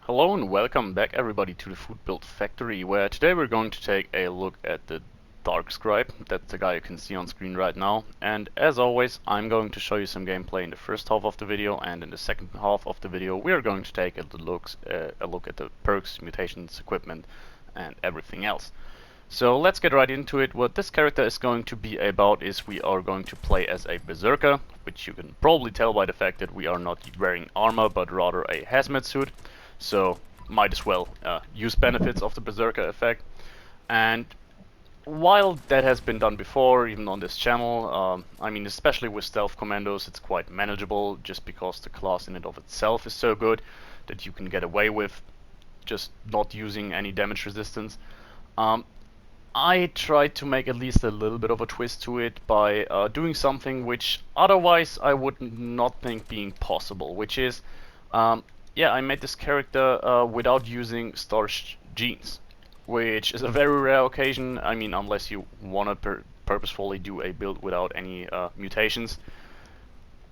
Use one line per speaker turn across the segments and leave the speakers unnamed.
Hello and welcome back everybody to the Foodbuild factory, where today we're going to take a look at the Dark Scribe. That's the guy you can see on screen right now. And as always, I'm going to show you some gameplay in the first half of the video, and in the second half of the video we are going to take a look at the perks, mutations, equipment and everything else. So let's get right into it. What this character is going to be about is we are going to play as a Berserker, which you can probably tell by the fact that we are not wearing armor but rather a hazmat suit. So might as well use benefits of the Berserker effect. And while that has been done before, even on this channel, I mean especially with stealth commandos, it's quite manageable just because the class in and of itself is so good that you can get away with just not using any damage resistance. I tried to make at least a little bit of a twist to it by doing something which otherwise I would not think being possible, which is, yeah, I made this character without using starched jeans, which is a very rare occasion. I mean, unless you want to purposefully do a build without any mutations.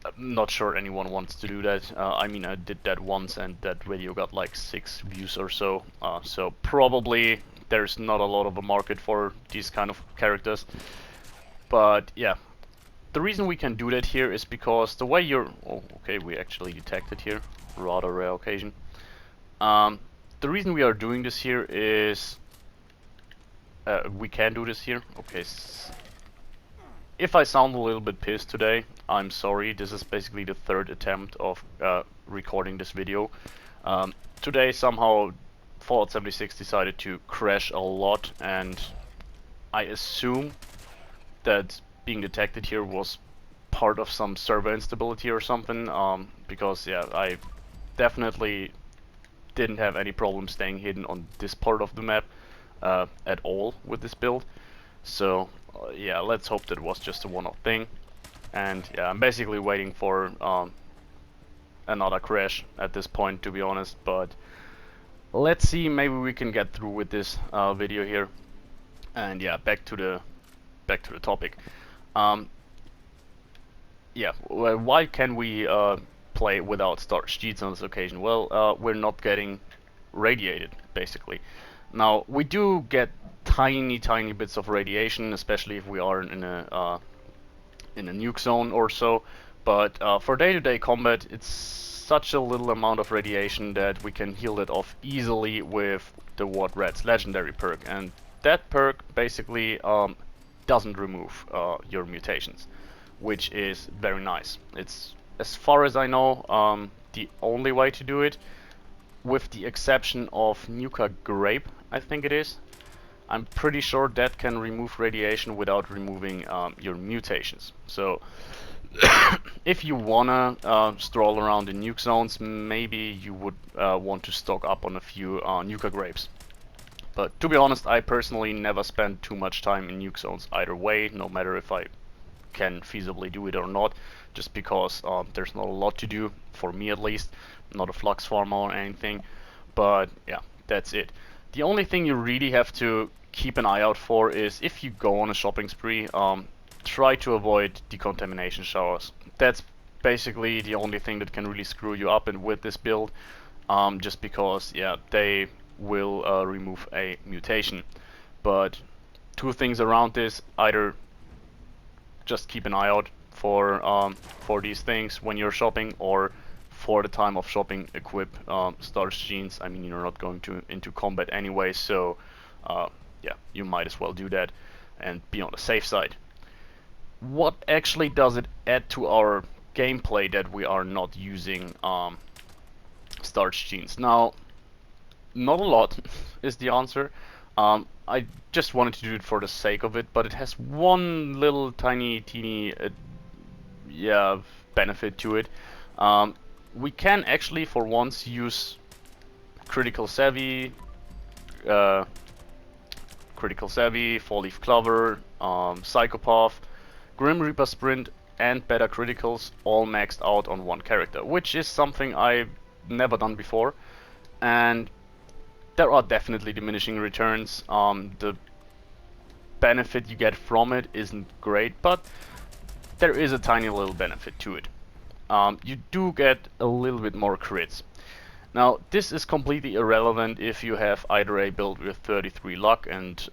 I'm not sure anyone wants to do that. I mean, I did that once and that video got like 6 views or so, so probably there's not a lot of a market for these kind of characters. But yeah, the reason we can do that here is because the way you're... Oh, okay, we actually detected here. Rather rare occasion. The reason we are doing this here is... we can do this here. Okay, if I sound a little bit pissed today, I'm sorry. This is basically the third attempt of recording this video. Today somehow Fallout 76 decided to crash a lot, and I assume that being detected here was part of some server instability or something, because yeah, I definitely didn't have any problem staying hidden on this part of the map at all with this build. So yeah, let's hope that it was just a one-off thing. And yeah, I'm basically waiting for another crash at this point, to be honest, but let's see, maybe we can get through with this video here. And yeah, back to the topic. Yeah, well, why can we play without starch cheats on this occasion? Well, we're not getting radiated, basically. Now, we do get tiny bits of radiation, especially if we are in a nuke zone or so, but for day-to-day combat, it's such a little amount of radiation that we can heal it off easily with the Ward Rat's legendary perk, and that perk basically doesn't remove your mutations, which is very nice. It's, as far as I know, the only way to do it, with the exception of Nuka Grape, I think it is. I'm pretty sure that can remove radiation without removing your mutations. So if you wanna stroll around in nuke zones, maybe you would want to stock up on a few Nuka Grapes. But to be honest, I personally never spend too much time in nuke zones either way, no matter if I can feasibly do it or not, just because there's not a lot to do, for me at least. I'm not a flux farmer or anything, but yeah, that's it. The only thing you really have to keep an eye out for is if you go on a shopping spree, try to avoid decontamination showers. That's basically the only thing that can really screw you up and with this build, just because yeah, they will remove a mutation. But two things around this: either just keep an eye out for these things when you're shopping, or for the time of shopping, equip starch jeans. I mean, you're not going into combat anyway, so yeah, you might as well do that and be on the safe side. What actually does it add to our gameplay that we are not using starch jeans? Now, not a lot is the answer. I just wanted to do it for the sake of it, but it has one little teeny yeah, benefit to it. We can actually for once use critical savvy, Four Leaf Clover, Psychopath, Grim Reaper Sprint and Better Criticals all maxed out on one character, which is something I've never done before, and there are definitely diminishing returns. The benefit you get from it isn't great, but there is a tiny little benefit to it. You do get a little bit more crits. Now, this is completely irrelevant if you have either a build with 33 luck and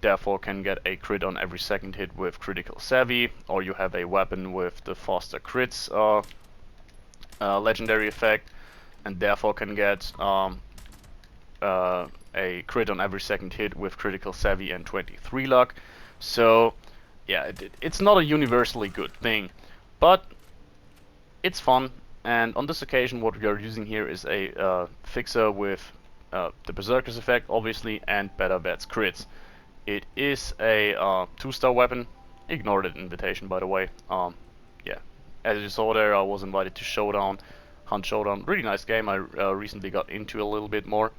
therefore can get a crit on every second hit with critical savvy, or you have a weapon with the faster crits legendary effect and therefore can get a crit on every second hit with critical savvy and 23 luck. So yeah, it's not a universally good thing, but it's fun. And on this occasion, what we are using here is a fixer with the Berserkers effect, obviously, and better bets crits. It is a 2-star weapon. Ignore that invitation, by the way. Yeah, as you saw there, I was invited to Showdown, Hunt Showdown. Really nice game. I recently got into a little bit more,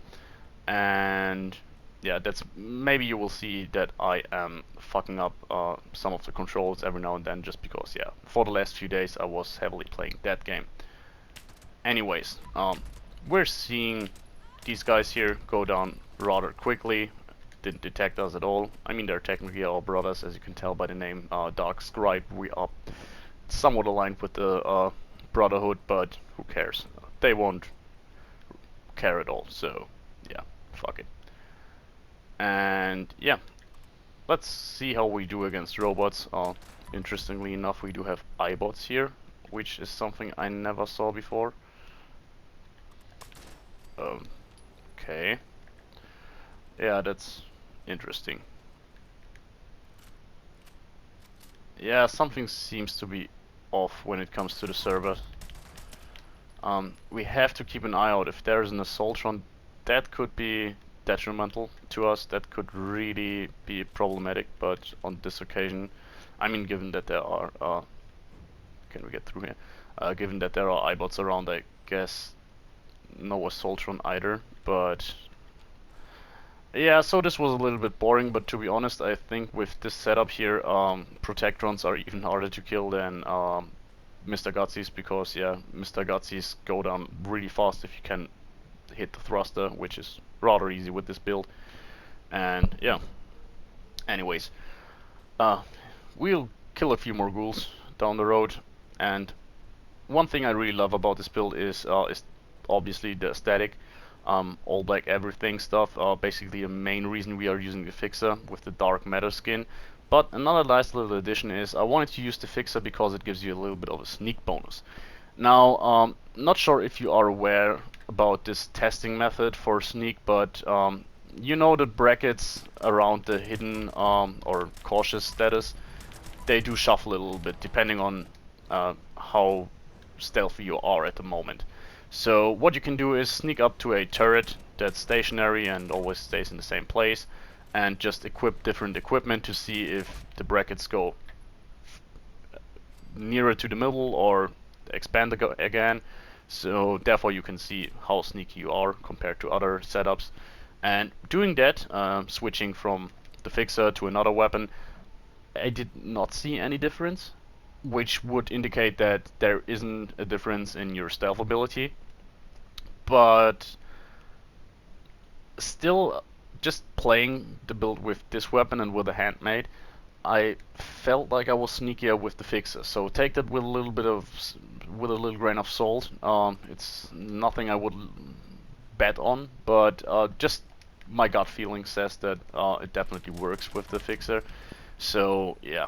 and yeah, that's maybe you will see that I am fucking up some of the controls every now and then, just because yeah, for the last few days I was heavily playing that game. Anyways, we're seeing these guys here go down rather quickly. Didn't detect us at all. I mean, they're technically our brothers, as you can tell by the name Dark Scribe. We are somewhat aligned with the Brotherhood, but who cares? They won't care at all, so yeah, fuck it. And yeah, let's see how we do against robots. Interestingly enough, we do have iBots here, which is something I never saw before. Okay. Yeah, that's interesting. Yeah, something seems to be off when it comes to the server. We have to keep an eye out. If there's an Assaultron, that could be detrimental to us. That could really be problematic. But on this occasion, I mean, given that there are, can we get through here? Given that there are iBots around, I guess no Assaultron either. But yeah, so this was a little bit boring. But to be honest, I think with this setup here, Protectrons are even harder to kill than Mr. Gutsies, because yeah, Mr. Gutsies go down really fast if you can hit the thruster, which is rather easy with this build. And yeah, anyways, we'll kill a few more ghouls down the road. And one thing I really love about this build is obviously the aesthetic. All black everything stuff. Basically the main reason we are using the fixer with the dark matter skin. But another nice little addition is I wanted to use the fixer because it gives you a little bit of a sneak bonus. Now, not sure if you are aware about this testing method for sneak, but you know the brackets around the hidden or cautious status, they do shuffle a little bit depending on how stealthy you are at the moment. So what you can do is sneak up to a turret that's stationary and always stays in the same place, and just equip different equipment to see if the brackets go nearer to the middle or expand again. So therefore you can see how sneaky you are compared to other setups. And doing that, switching from the fixer to another weapon, I did not see any difference, which would indicate that there isn't a difference in your stealth ability. But still, just playing the build with this weapon and with a handmade, I felt like I was sneakier with the fixer. So take that with a little bit of, with a little grain of salt. It's nothing I would bet on, but just my gut feeling says that it definitely works with the fixer. So yeah.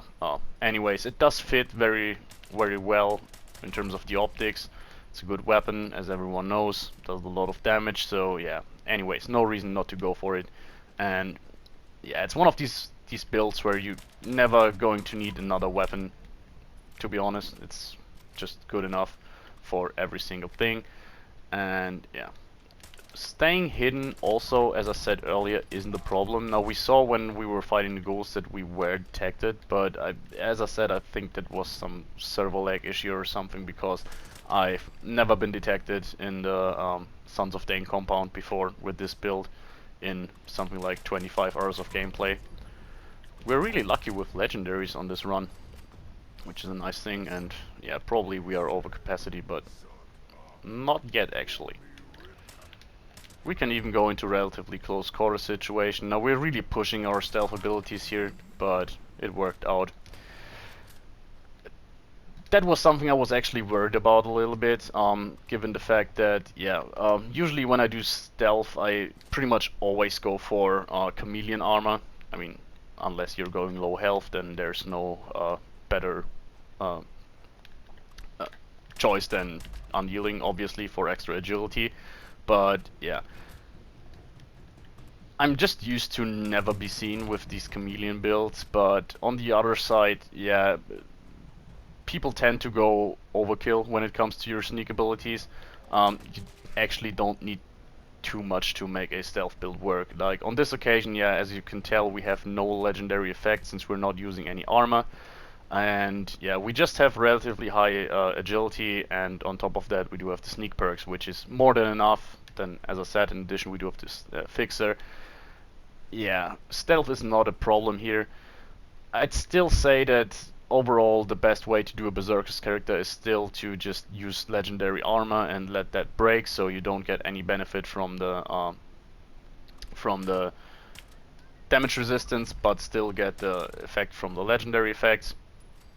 Anyways, it does fit very, very well in terms of the optics. It's a good weapon, as everyone knows. Does a lot of damage. So yeah. Anyways, no reason not to go for it. And yeah, it's one of these builds where you're never going to need another weapon. To be honest, it's just good enough for every single thing. And yeah. Staying hidden also, as I said earlier, isn't the problem. Now we saw when we were fighting the ghouls that we were detected, but as I said, I think that was some server lag issue or something, because I've never been detected in the Sons of Dane compound before with this build in something like 25 hours of gameplay. We're really lucky with legendaries on this run, which is a nice thing, and yeah, probably we are over capacity, but not yet actually. We can even go into relatively close quarter situation. Now we're really pushing our stealth abilities here, but it worked out. that was something I was actually worried about a little bit, given the fact that, yeah, usually when I do stealth, I pretty much always go for chameleon armor. I mean, unless you're going low health, then there's no better uh, choice than unyielding, obviously, for extra agility. But yeah, I'm just used to never be seen with these chameleon builds. But on the other side, yeah, people tend to go overkill when it comes to your sneak abilities. You actually don't need too much to make a stealth build work. Like on this occasion, yeah, as you can tell, we have no legendary effects since we're not using any armor. And yeah, we just have relatively high agility, and on top of that we do have the sneak perks, which is more than enough. Then, as I said, in addition we do have this fixer. Yeah, stealth is not a problem here. I'd still say that overall the best way to do a Berserkers character is still to just use legendary armor and let that break, so you don't get any benefit from the damage resistance, but still get the effect from the legendary effects.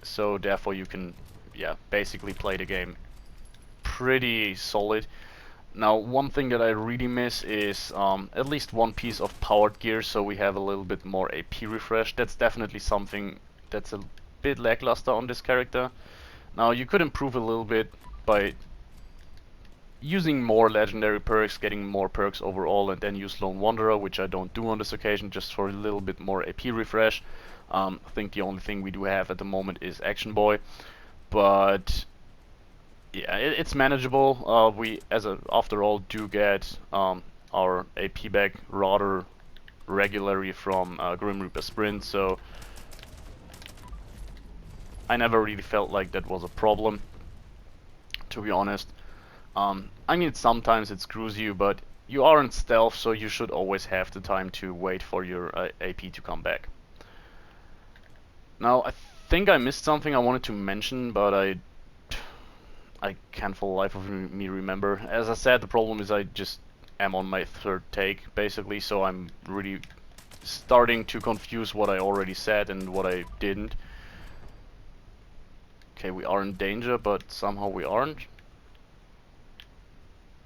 So therefore you can, yeah, basically play the game pretty solid. Now, one thing that I really miss is at least one piece of powered gear, so we have a little bit more AP refresh. That's definitely something that's a bit lackluster on this character. Now, you could improve a little bit by using more legendary perks, getting more perks overall, and then use Lone Wanderer, which I don't do on this occasion, just for a little bit more AP refresh. I think the only thing we do have at the moment is Action Boy, but yeah, it's manageable. After all, do get our AP back rather regularly from Grim Reaper Sprint, so I never really felt like that was a problem, to be honest. I mean, sometimes it screws you, but you are in stealth, so you should always have the time to wait for your AP to come back. Now, I think I missed something I wanted to mention, but I can't for the life of me remember. As I said, the problem is I just am on my third take, basically, so I'm really starting to confuse what I already said and what I didn't. Okay, we are in danger, but somehow we aren't.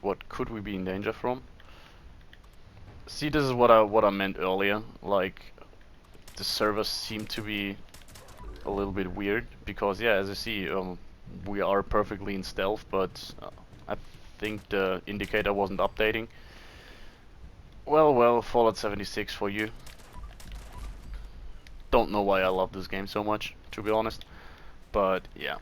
What could we be in danger from? See, this is what I meant earlier. Like, the servers seem to be a little bit weird, because yeah, as you see, we are perfectly in stealth, but I think the indicator wasn't updating. Well, Fallout 76 for you. Don't know why I love this game so much, to be honest. But yeah,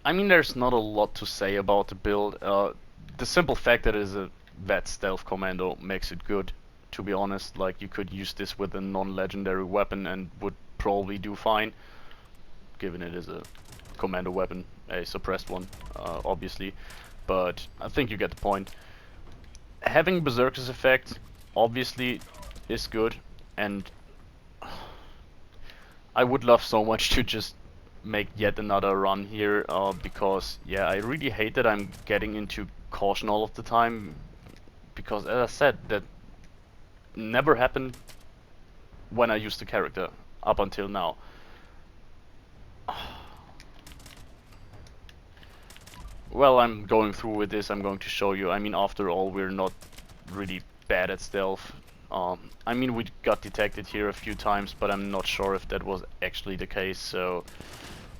I mean, there's not a lot to say about the build. The simple fact that it is a vet stealth commando makes it good, to be honest. Like, you could use this with a non-legendary weapon and would probably do fine, given it is a commando weapon, a suppressed one, obviously. But I think you get the point. Having Berserker's effect obviously is good, and I would love so much to just make yet another run here, because yeah, I really hate that I'm getting into caution all of the time, because as I said, that never happened when I used the character up until now. Well, I'm going through with this, I'm going to show you. I mean, after all, we're not really bad at stealth. I mean, we got detected here a few times, but I'm not sure if that was actually the case, so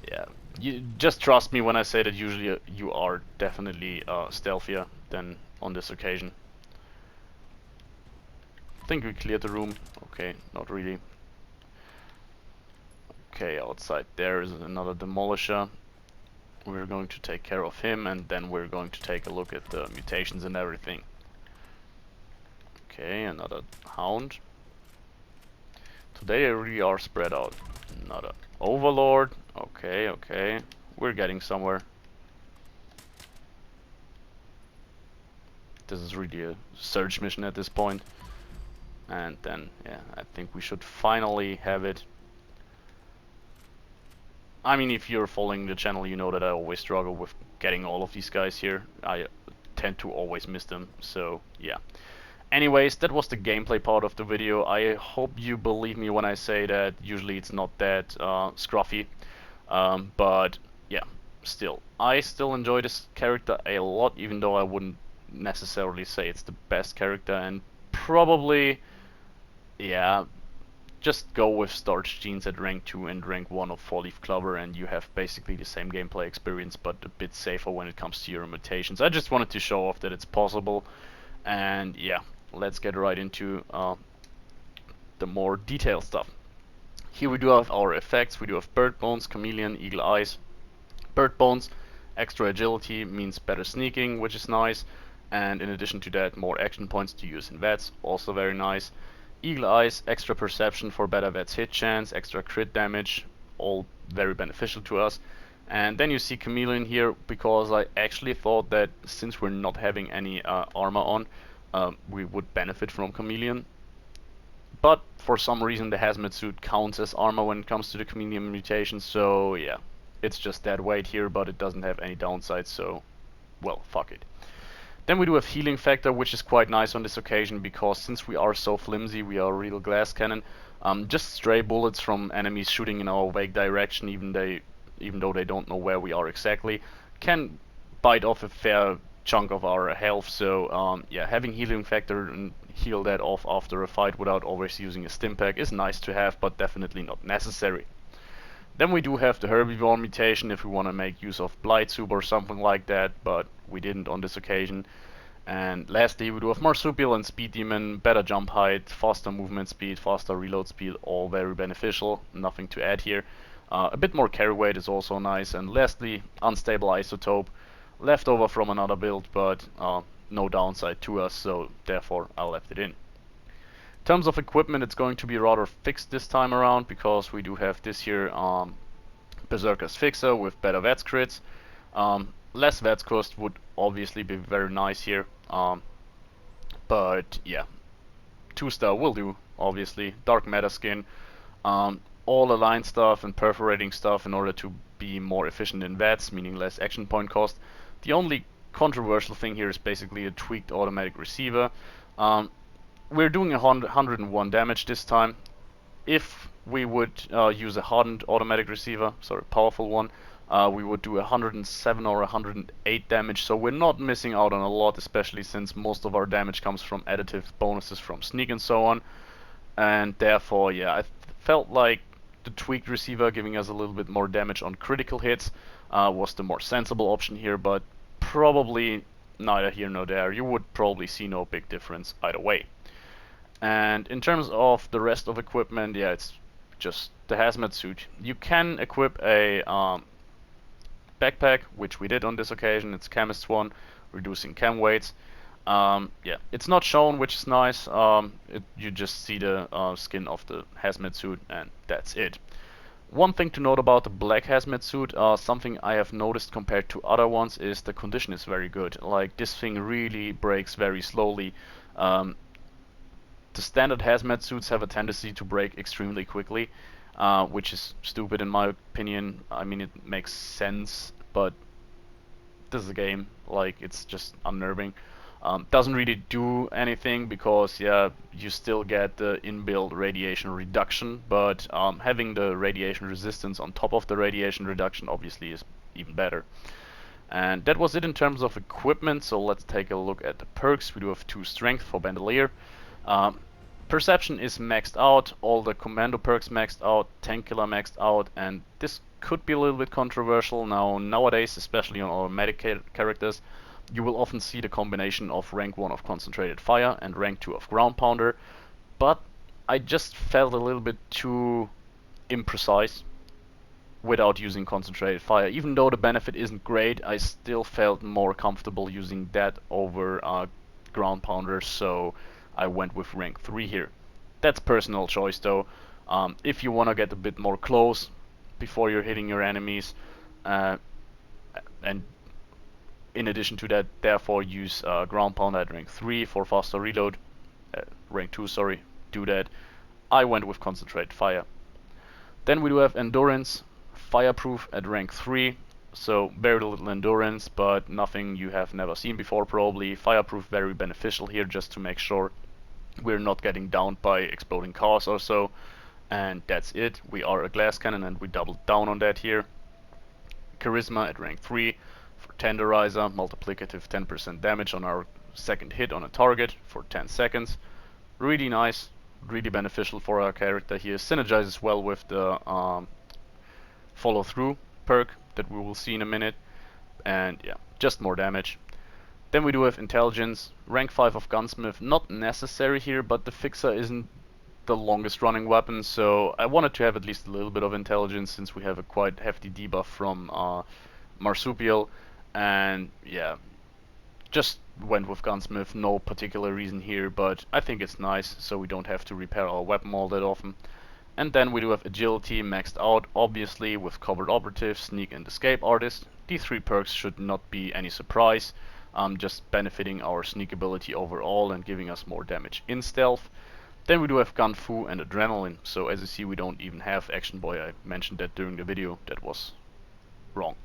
yeah. You just trust me when I say that usually you are definitely stealthier than on this occasion. I think we cleared the room. Okay, not really. Okay, outside there is another demolisher. We're going to take care of him, and then we're going to take a look at the mutations and everything. Okay, another hound. Today they really are spread out. Another overlord. Okay, okay. We're getting somewhere. This is really a search mission at this point. And then, yeah, I think we should finally have it. I mean, if you're following the channel, you know that I always struggle with getting all of these guys here. I tend to always miss them, so yeah. Anyways, that was the gameplay part of the video. I hope you believe me when I say that usually it's not that scruffy. But yeah, still, I still enjoy this character a lot, even though I wouldn't necessarily say it's the best character, and probably, yeah, just go with Starch Jeans at rank 2 and rank 1 of 4-Leaf Clover, and you have basically the same gameplay experience, but a bit safer when it comes to your mutations. I just wanted to show off that it's possible, and yeah, let's get right into the more detailed stuff. Here we do have our effects. We do have Bird Bones, Chameleon, Eagle Eyes. Bird Bones, extra agility means better sneaking, which is nice, and in addition to that, more action points to use in VETs, also very nice. Eagle Eyes, extra perception for better VETs hit chance, extra crit damage, all very beneficial to us. And then you see Chameleon here, because I actually thought that since we're not having any armor on, we would benefit from Chameleon. But for some reason the hazmat suit counts as armor when it comes to the Chameleon mutation, so yeah. It's just dead weight here, but it doesn't have any downsides, so, well, fuck it. Then we do have healing factor, which is quite nice on this occasion, because since we are so flimsy, we are a real glass cannon, just stray bullets from enemies shooting in our vague direction, even though they don't know where we are exactly, can bite off a fair chunk of our health. So yeah, having healing factor and heal that off after a fight without always using a stim pack is nice to have, but definitely not necessary. Then we do have the herbivore mutation if we want to make use of Blight Soup or something like that, but we didn't on this occasion. And lastly, we do have Marsupial and Speed Demon, better jump height, faster movement speed, faster reload speed, all very beneficial, nothing to add here. A bit more carry weight is also nice. And lastly, Unstable Isotope, leftover from another build, but no downside to us, so therefore I left it in. In terms of equipment, it's going to be rather fixed this time around, because we do have this here Berserkers Fixer with better VETs crits. Less VETs cost would obviously be very nice here, but yeah, 2-star will do, obviously. Dark Matter Skin, all aligned stuff and perforating stuff in order to be more efficient in VETs, meaning less action point cost. The only controversial thing here is basically a tweaked automatic receiver. We're doing 101 damage this time. If we would use a hardened automatic receiver, sorry, powerful one, we would do 107 or 108 damage, so we're not missing out on a lot, especially since most of our damage comes from additive bonuses from sneak and so on. And therefore, yeah, I felt like the tweaked receiver giving us a little bit more damage on critical hits was the more sensible option here, but probably neither here nor there. You would probably see no big difference either way. And in terms of the rest of equipment, yeah, it's just the hazmat suit. You can equip a backpack, which we did on this occasion. It's Chemist's one, reducing chem weights. Yeah, it's not shown, which is nice. You just see the skin of the hazmat suit, and that's it. One thing to note about the black hazmat suit, something I have noticed compared to other ones, is the condition is very good. Like, this thing really breaks very slowly. The standard hazmat suits have a tendency to break extremely quickly, which is stupid in my opinion. I mean, it makes sense, but this is a game, like, it's just unnerving. Doesn't really do anything because, yeah, you still get the inbuilt radiation reduction, but having the radiation resistance on top of the radiation reduction obviously is even better. And that was it in terms of equipment, so let's take a look at the perks. We do have 2 strength for Bandolier. Perception is maxed out, all the commando perks maxed out, tank killer maxed out, and this could be a little bit controversial. Nowadays, especially on our medic characters, you will often see the combination of rank 1 of concentrated fire and rank 2 of ground pounder, but I just felt a little bit too imprecise without using concentrated fire. Even though the benefit isn't great, I still felt more comfortable using that over ground pounder, so I went with rank 3 here. That's personal choice though. If you want to get a bit more close before you're hitting your enemies, and in addition to that, therefore use ground pound at rank 3 for faster reload. Rank 2, sorry, do that. I went with concentrated fire. Then we do have endurance, fireproof at rank 3. So very little endurance, but nothing you have never seen before probably. Fireproof very beneficial here, just to make sure we're not getting downed by exploding cars or so. And that's it. We are a glass cannon and we doubled down on that here. Charisma at rank 3 for Tenderizer, multiplicative 10% damage on our second hit on a target for 10 seconds. Really nice, really beneficial for our character here. Synergizes well with the follow through perk that we will see in a minute, and yeah, just more damage. Then we do have Intelligence, rank 5 of Gunsmith, not necessary here, but the Fixer isn't the longest running weapon, so I wanted to have at least a little bit of intelligence since we have a quite hefty debuff from Marsupial, and yeah, just went with Gunsmith, no particular reason here, but I think it's nice so we don't have to repair our weapon all that often. And then we do have Agility maxed out, obviously with Covert Operative, Sneak and Escape Artist. These 3 perks should not be any surprise, just benefiting our sneak ability overall and giving us more damage in stealth. Then we do have Gun Fu and Adrenaline, so as you see we don't even have Action Boy. I mentioned that during the video, that was wrong.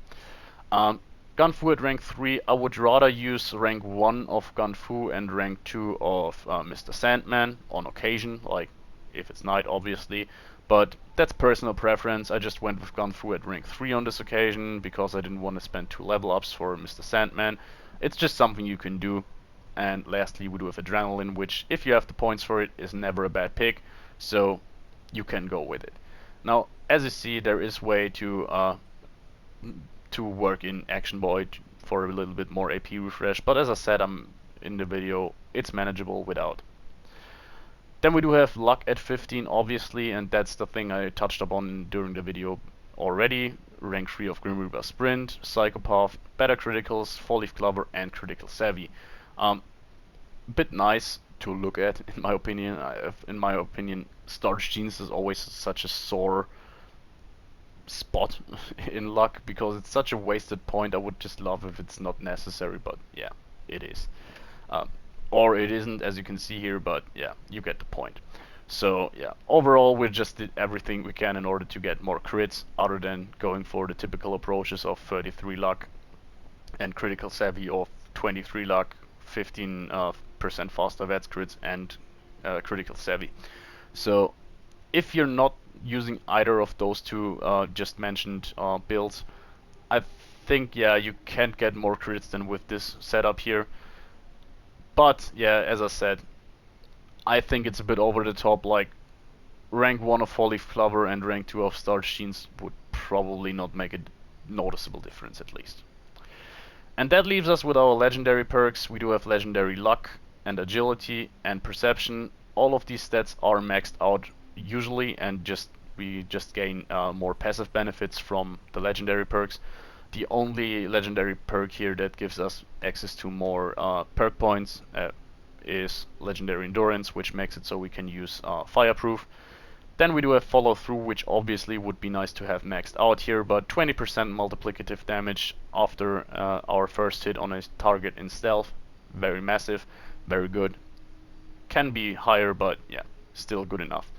Gun Fu at rank 3, I would rather use rank 1 of Gun Fu and rank 2 of Mr. Sandman on occasion, like if it's night obviously, but that's personal preference. I just went with Gun Fu at rank 3 on this occasion because I didn't want to spend 2 level ups for Mr. Sandman. It's just something you can do. And lastly we do have Adrenaline, which if you have the points for it is never a bad pick, so you can go with it. Now as you see there is way to work in Action Boy for a little bit more AP refresh, but as I said in the video, it's manageable without. Then we do have Luck at 15 obviously, and that's the thing I touched upon during the video already. Rank 3 of Grim Reaper Sprint, Psychopath, better criticals, 4-leaf Clover and Critical Savvy. Bit nice to look at in my opinion. In my opinion, Starch Genes is always such a sore spot in Luck because it's such a wasted point. I would just love if it's not necessary, but yeah, it is. Or it isn't, as you can see here, but yeah, you get the point. So yeah, overall we just did everything we can in order to get more crits, other than going for the typical approaches of 33 luck and critical savvy of 23 luck, 15% faster VETS crits and critical savvy. So if you're not using either of those two just mentioned builds, I think yeah, you can't get more crits than with this setup here. But yeah, as I said, I think it's a bit over the top. Like rank 1 of 4-leaf Clover and rank 2 of Starch Genes would probably not make a noticeable difference, at least. And that leaves us with our legendary perks. We do have legendary Luck and Agility and Perception. All of these stats are maxed out usually, and we just gain more passive benefits from the legendary perks. The only legendary perk here that gives us access to more perk points is Legendary Endurance, which makes it so we can use Fireproof. Then we do have Follow Through, which obviously would be nice to have maxed out here, but 20% multiplicative damage after our first hit on a target in stealth. Very massive, very good. Can be higher, but yeah, still good enough.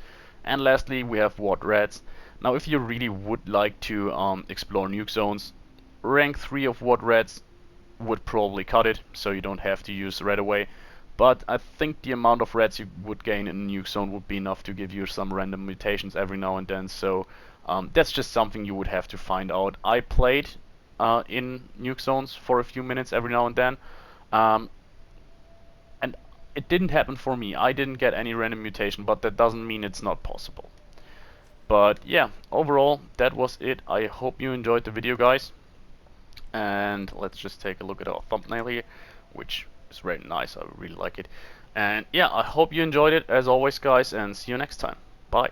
And lastly, we have Ward Rats. Now if you really would like to explore nuke zones, rank 3 of Ward Rats would probably cut it, so you don't have to use Red Away. But I think the amount of rats you would gain in a nuke zone would be enough to give you some random mutations every now and then, so that's just something you would have to find out. I played in nuke zones for a few minutes every now and then, and it didn't happen for me. I didn't get any random mutation, but that doesn't mean it's not possible. But yeah, overall, that was it. I hope you enjoyed the video, guys. And let's just take a look at our thumbnail here, which is very nice. I really like it. And yeah, I hope you enjoyed it as always, guys, and see you next time. Bye.